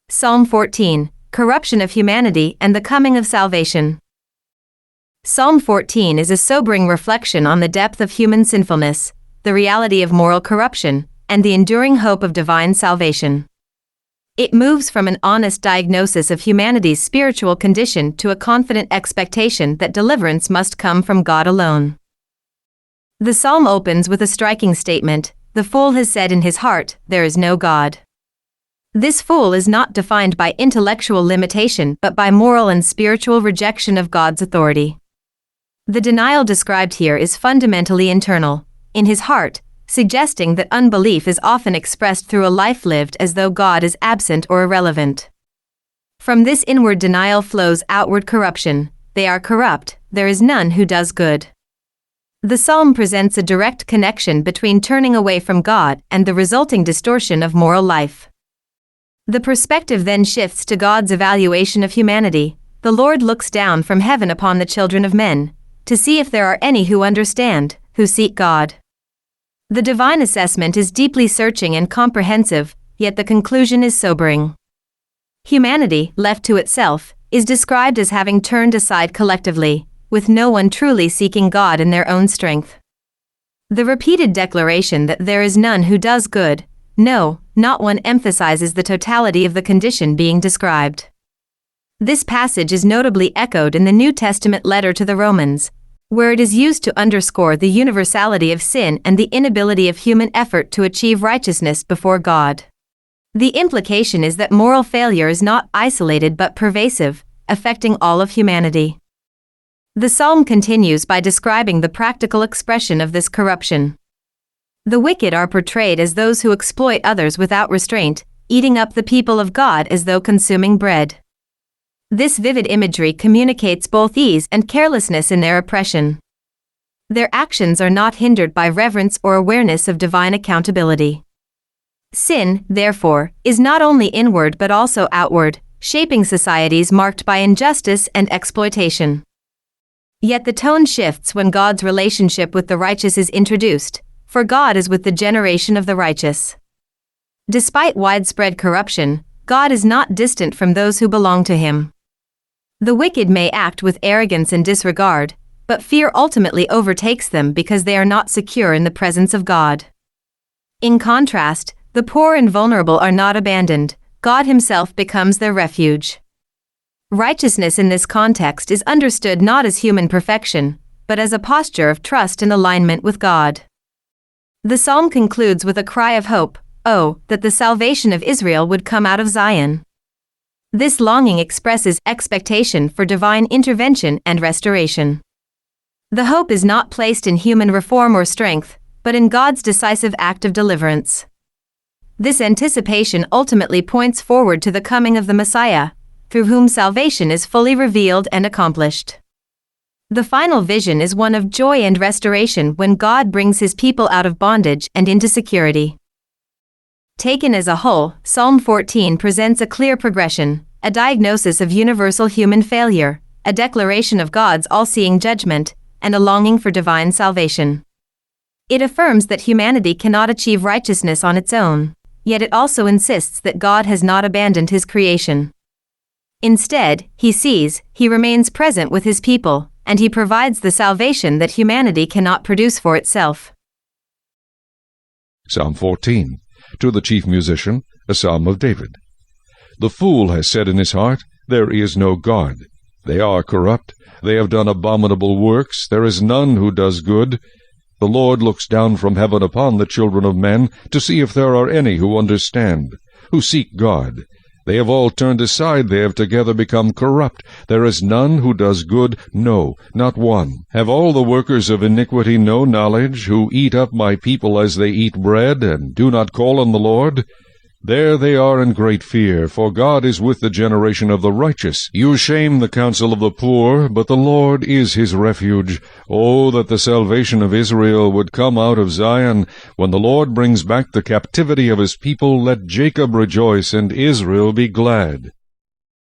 Psalm 14, Corruption of Humanity and the Coming of Salvation. Psalm 14 is a sobering reflection on the depth of human sinfulness, the reality of moral corruption, and the enduring hope of divine salvation. It moves from an honest diagnosis of humanity's spiritual condition to a confident expectation that deliverance must come from God alone. The psalm opens with a striking statement: "The fool has said in his heart, there is no God." This fool is not defined by intellectual limitation but by moral and spiritual rejection of God's authority. The denial described here is fundamentally internal, in his heart, suggesting that unbelief is often expressed through a life lived as though God is absent or irrelevant. From this inward denial flows outward corruption. They are corrupt, there is none who does good. The psalm presents a direct connection between turning away from God and the resulting distortion of moral life. The perspective then shifts to God's evaluation of humanity. The Lord looks down from heaven upon the children of men, to see if there are any who understand, who seek God. The divine assessment is deeply searching and comprehensive, yet the conclusion is sobering. Humanity, left to itself, is described as having turned aside collectively, with no one truly seeking God in their own strength. The repeated declaration that there is none who does good, no, not one, emphasizes the totality of the condition being described. This passage is notably echoed in the New Testament letter to the Romans, where it is used to underscore the universality of sin and the inability of human effort to achieve righteousness before God. The implication is that moral failure is not isolated but pervasive, affecting all of humanity. The psalm continues by describing the practical expression of this corruption. The wicked are portrayed as those who exploit others without restraint, eating up the people of God as though consuming bread. This vivid imagery communicates both ease and carelessness in their oppression. Their actions are not hindered by reverence or awareness of divine accountability. Sin, therefore, is not only inward but also outward, shaping societies marked by injustice and exploitation. Yet the tone shifts when God's relationship with the righteous is introduced, for God is with the generation of the righteous. Despite widespread corruption, God is not distant from those who belong to Him. The wicked may act with arrogance and disregard, but fear ultimately overtakes them because they are not secure in the presence of God. In contrast, the poor and vulnerable are not abandoned. God Himself becomes their refuge. Righteousness in this context is understood not as human perfection, but as a posture of trust and alignment with God. The psalm concludes with a cry of hope: "Oh, that the salvation of Israel would come out of Zion." This longing expresses expectation for divine intervention and restoration. The hope is not placed in human reform or strength, but in God's decisive act of deliverance. This anticipation ultimately points forward to the coming of the Messiah, through whom salvation is fully revealed and accomplished. The final vision is one of joy and restoration when God brings His people out of bondage and into security. Taken as a whole, Psalm 14 presents a clear progression, a diagnosis of universal human failure, a declaration of God's all-seeing judgment, and a longing for divine salvation. It affirms that humanity cannot achieve righteousness on its own, yet it also insists that God has not abandoned His creation. Instead, He sees, He remains present with His people, and He provides the salvation that humanity cannot produce for itself. Psalm 14, to the chief musician, a psalm of David. The fool has said in his heart, there is no God. They are corrupt, they have done abominable works, there is none who does good. The Lord looks down from heaven upon the children of men, to see if there are any who understand, who seek God. They have all turned aside, they have together become corrupt. There is none who does good, no, not one. Have all the workers of iniquity no knowledge, who eat up my people as they eat bread, and do not call on the Lord? There they are in great fear, for God is with the generation of the righteous. You shame the counsel of the poor, but the Lord is his refuge. Oh, that the salvation of Israel would come out of Zion. When the Lord brings back the captivity of his people, let Jacob rejoice and Israel be glad.